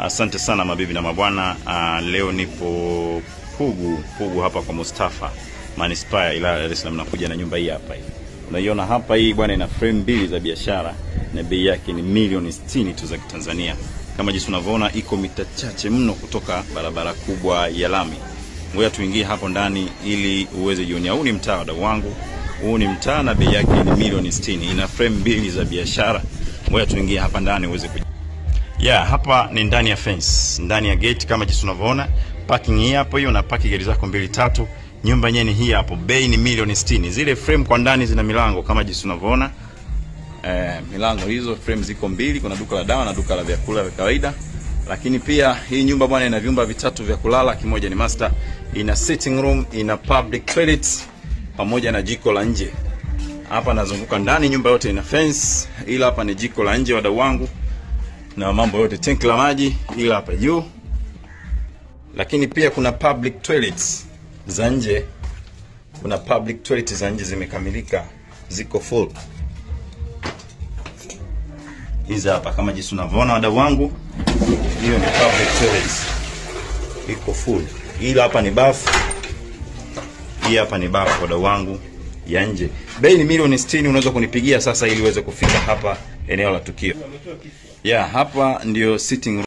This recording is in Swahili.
Asante sana mabibi na mabwana. Leo nipo Pugu hapa kwa Mustafa Manispaa ila Dar es Salaam. Nakuja na nyumba hii hapa hii. Unaiona hapa hii bwana, ina frame mbili za biashara na bei yake ni milioni 60 tu za Kitanzania. Kama jinsi unavyoona iko mita chache mno kutoka barabara kubwa ya lami. Ngoja tuingie hapo ndani ili uweze jionia. Huu ni mtaa wadau wangu. Huu ni mtaa na bei yake ni milioni 60. Ina frame mbili za biashara. Ngoja tuingie hapa ndani uweze hapa ni ndani ya fence, ndani ya gate kama jinsi unavyoona. Parking hii hapo, hiyo na parking gari zako 2-3. Nyumba yenyewe ni hii hapo, bei ni milioni 60. Zile frame kwa ndani zina milango kama jinsi unavyoona. Milango hizo frame ziko mbili, kuna duka la dawa na duka la vyakula vya kawaida. Lakini pia hii nyumba bwana ina vyumba vitatu vya kulala, kimoja ni master, ina sitting room, ina public toilet pamoja na jiko la nje. Hapa nazunguka ndani, nyumba yote ina fence, ila hapa ni jiko la nje wadau wangu. Na mambo yote, tanki la maji ila hapa juu. Lakini pia kuna public toilets za nje. Kuna public toilets za nje zimekamilika, ziko full. Hizi hapa kama jinsi unavyoona wadau wangu. Hiyo ni public toilets, iko full. Ila hapa ni bafu. Hii hapa ni bafu wadau wangu ya nje. Bei ni milioni 60. Unaweza kunipigia sasa ili uweze kufika hapa eneo la tukio. Hapa ndio sitting room.